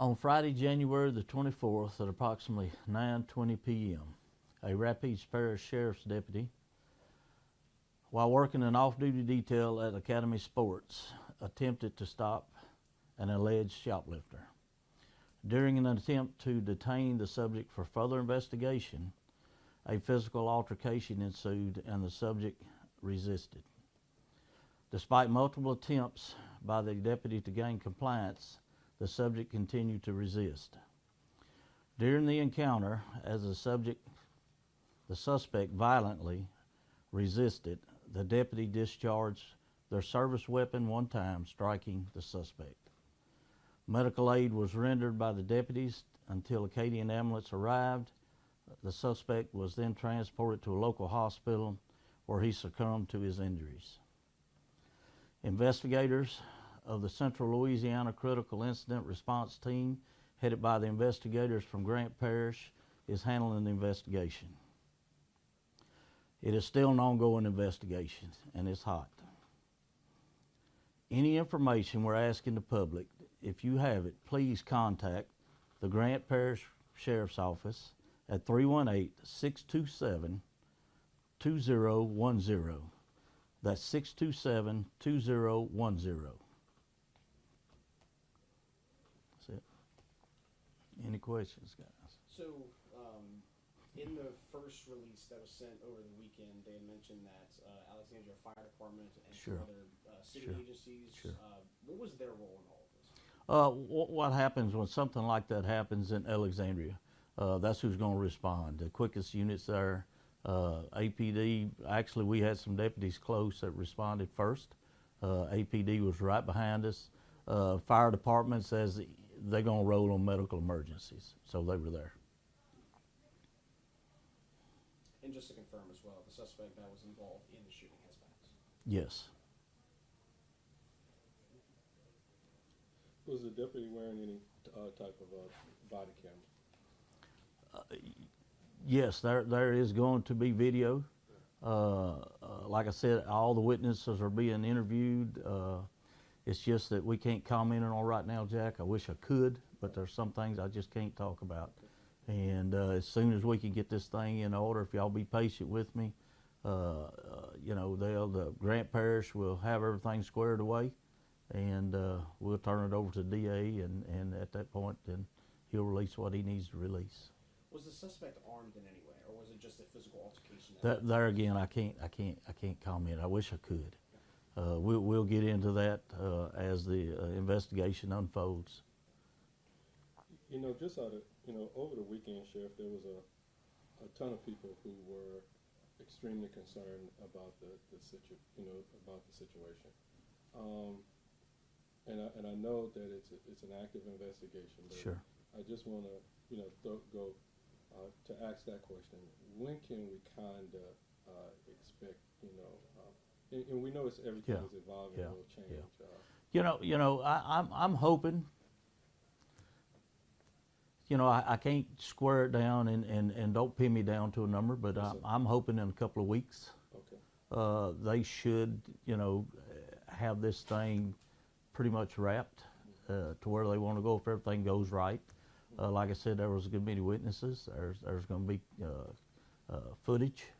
On Friday, January the 24th at approximately 9:20 p.m., a Rapides Parish Sheriff's deputy, while working an off-duty detail at Academy Sports, attempted to stop an alleged shoplifter. During an attempt to detain the subject for further investigation, a physical altercation ensued and the subject resisted. Despite multiple attempts by the deputy to gain compliance, the subject continued to resist. During the encounter, as the suspect violently resisted, the deputy discharged their service weapon one time, striking the suspect. Medical aid was rendered by the deputies until Acadian ambulance arrived. The suspect was then transported to a local hospital where he succumbed to his injuries. Investigators of the Central Louisiana Critical Incident Response Team, headed by the investigators from Grant Parish, is handling the investigation. It is still an ongoing investigation, and it's hot. Any information we're asking the public, if you have it, please contact the Grant Parish Sheriff's Office at 318-627-2010. That's 627-2010. That's it. Any questions, guys? So, in the first release that was sent over the weekend, they had mentioned that Alexandria Fire Department and Sure. some other city Sure. agencies, Sure. what was their role in all of this? What happens when something like that happens in Alexandria? That's who's going to respond. The quickest units there, APD, actually we had some deputies close that responded first. APD was right behind us. Fire department says they're going to roll on medical emergencies, so they were there. And just to confirm as well, the suspect that was involved in the shooting has passed. Yes. Was the deputy wearing any type of body camera? Yes, there is going to be video. Like I said, all the witnesses are being interviewed. It's just that we can't comment on right now, Jack. I wish I could, but there's some things I just can't talk about. And as soon as we can get this thing in order, if y'all be patient with me, the Grant Parish will have everything squared away, and we'll turn it over to DA, and at that point, then he'll release what he needs to release. Was the suspect armed in any way, or was it just a physical altercation? There again, I can't comment. I wish I could. We'll get into that as the investigation unfolds. Just over the weekend, Sheriff, there was a ton of people who were extremely concerned about the situation. And I know that it's an active investigation. But Sure. I just want to go to ask that question. When can we kind of expect and we know everything is evolving, Yeah. will change. I'm hoping. I can't square it down and don't pin me down to a number, but I'm hoping in a couple of weeks. Okay. They should, have this thing pretty much wrapped to where they want to go if everything goes right. Like I said, there was going to be witnesses. There's going to be footage.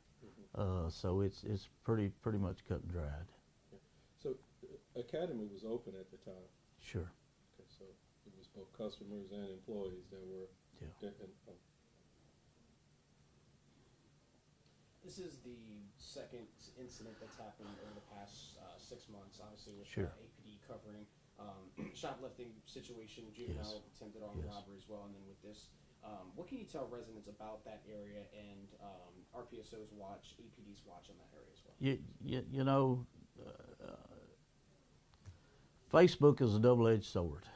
So it's pretty much cut and dried. Okay. So Academy was open at the time. Sure. Okay, so it was both customers and employees that were. Yeah. This is the second incident that's happened over the past 6 months, obviously with Sure. APD covering shoplifting situation, juvenile attempted armed robbery as well, and then with this. What can you tell residents about that area and RPSO's watch, APD's watch on that area as well? Facebook is a double-edged sword.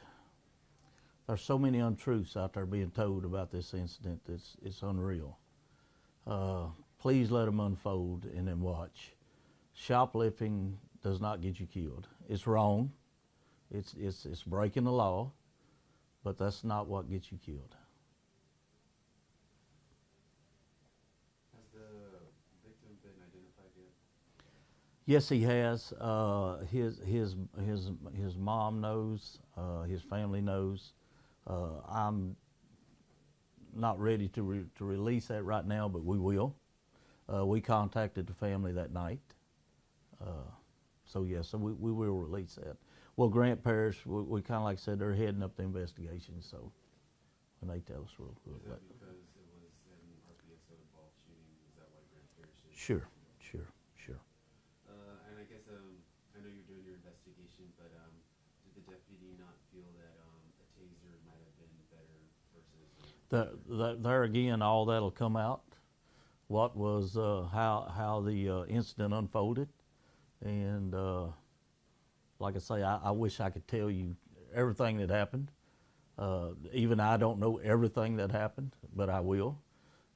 There's so many untruths out there being told about this incident. It's unreal. Please let them unfold and then watch. Shoplifting does not get you killed. It's wrong. It's breaking the law, but that's not what gets you killed. Has the victim been identified yet? Yes, he has. His mom knows. His family knows. I'm not ready to release that right now, but we will. We contacted the family that night. So yes, so we will release that. Well, Grant Parish, we kind of like I said, they're heading up the investigation, so when they tell us, we'll Is let. that because it was an RPSO involved shooting? Is that why Grant Parish is? Sure. And I guess I know you're doing your investigation, but did the deputy not feel that a taser might have been better versus? There again, all that'll come out. What was how the incident unfolded, and like I say, I wish I could tell you everything that happened. Even I don't know everything that happened, but I will.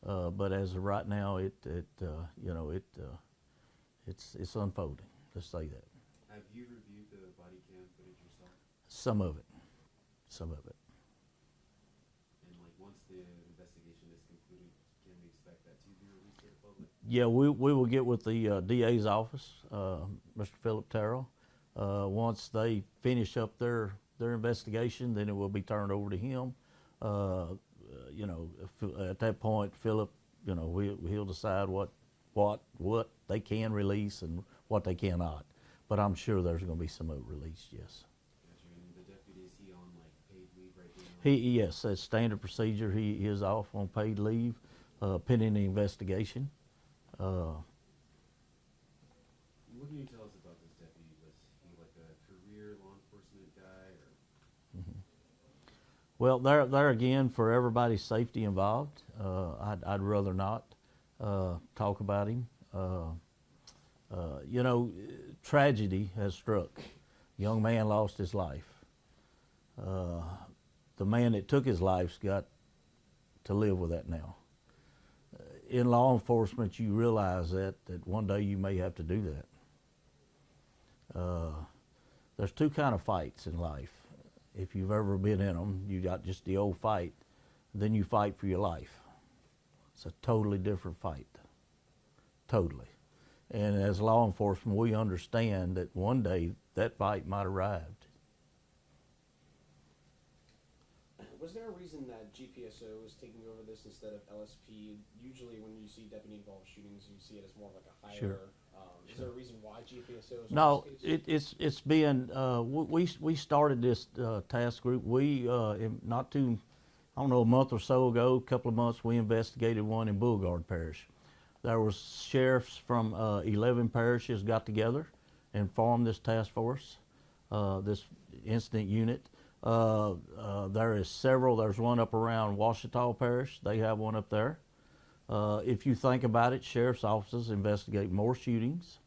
But as of right now, it's unfolding. Let's say that. Have you reviewed the body cam footage yourself? Some of it. And like once the investigation is concluded, can we expect that to be released to the public? Yeah, we will get with the DA's office, Mr. Philip Terrell. Once they finish up their investigation, then it will be turned over to him. At that point, Philip, he'll decide what they can release and what they cannot. But I'm sure there's going to be some of it released, yes. Gotcha. And the deputy, is he on like paid leave right now? Yes, that's standard procedure. He is off on paid leave, pending the investigation. What can you tell us about this deputy? Was he like a career law enforcement guy, or? Well, there again, for everybody's safety involved, I'd rather not talk about him. Tragedy has struck. Young man lost his life. The man that took his life's got to live with that now. In law enforcement, you realize that one day you may have to do that. There's two kind of fights in life. If you've ever been in them, you got just the old fight, then you fight for your life. It's a totally different fight. Totally. And as law enforcement, we understand that one day that fight might arrive. Was there a reason that GPSO is taking over this instead of LSP? Usually when you see deputy-involved shootings, you see it as more of like a higher... Sure. Is there a reason why GPSO is No, in this case? it's been, we started this task group. We, a month or so ago, a couple of months, we investigated one in Beauregard Parish. There was sheriffs from 11 parishes got together and formed this task force, this incident unit. There is several. There's one up around Washita Parish. They have one up there. If you think about it, sheriff's offices investigate more shootings,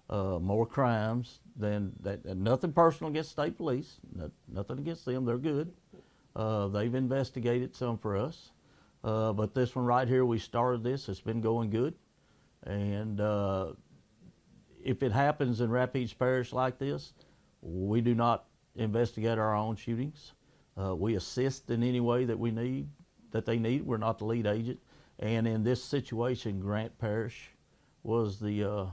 more crimes than that. Nothing personal against state police. Nothing against them. They're good. They've investigated some for us. But this one right here, we started this. It's been going good. And if it happens in Rapides Parish like this, we do not investigate our own shootings. We assist in any way that they need. We're not the lead agent. And in this situation, Grant Parish was the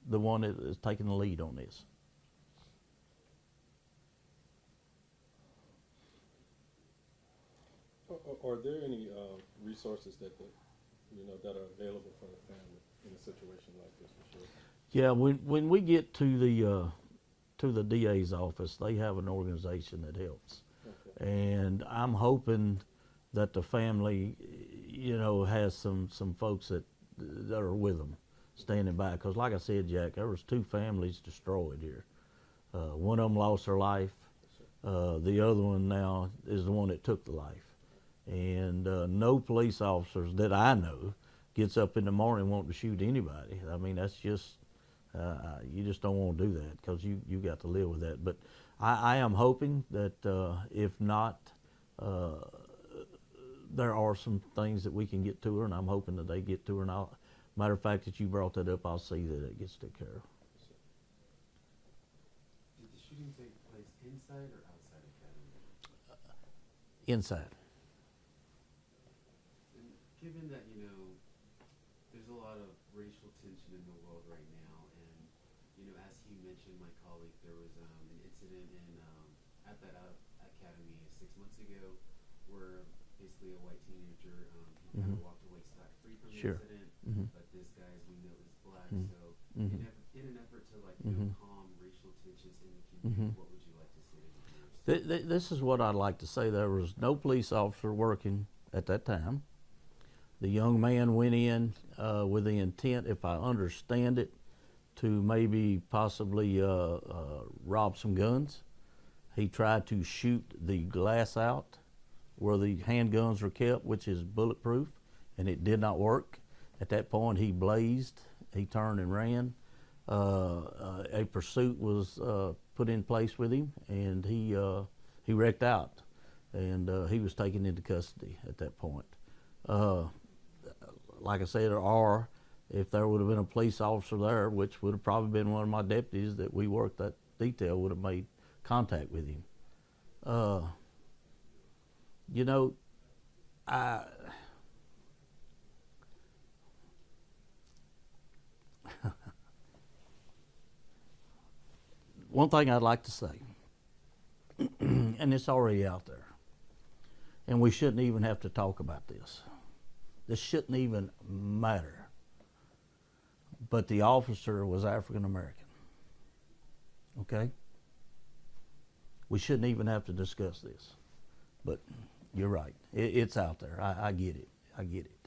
one that is taking the lead on this. Are there any resources that are available for the family in a situation like this? For sure. Yeah, when we get to the DA's office, they have an organization that helps. Okay. And I'm hoping that the family, has some folks that are with them, standing by. Because like I said, Jack, there was 2 families destroyed here. One of them lost their life. The other one now is the one that took the life. And no police officers that I know gets up in the morning wanting to shoot anybody. I mean, that's just, you just don't want to do that because you got to live with that. But I am hoping that if not, there are some things that we can get to her, and I'm hoping that they get to her. And matter of fact, that you brought that up, I'll see that it gets taken care of. Did the shooting take place inside or outside Academy? Inside. And given that, there's a lot of racial tension in the world right now, and, as he mentioned, my colleague, there was an incident at that academy 6 months ago, where basically a white teenager, he kind of walked away scot-free from the Sure. incident, Mhm. but this guy, as we know, is black. Mhm. So Mhm. in an effort to like Mhm. calm racial tensions in the community, Mhm. what would you like to say to the viewers? This is what I'd like to say. There was no police officer working at that time. The young man went in with the intent, if I understand it, to maybe possibly rob some guns. He tried to shoot the glass out where the handguns were kept, which is bulletproof, and it did not work. At that point, he blazed. He turned and ran. A pursuit was put in place with him, and he wrecked out, and he was taken into custody at that point. Like I said, or if there would have been a police officer there, which would have probably been one of my deputies that we worked that detail, would have made contact with him. You know, one thing I'd like to say, and it's already out there, and we shouldn't even have to talk about this. This shouldn't even matter. But the officer was African American. Okay? We shouldn't even have to discuss this. But you're right. It's out there. I get it. I get it.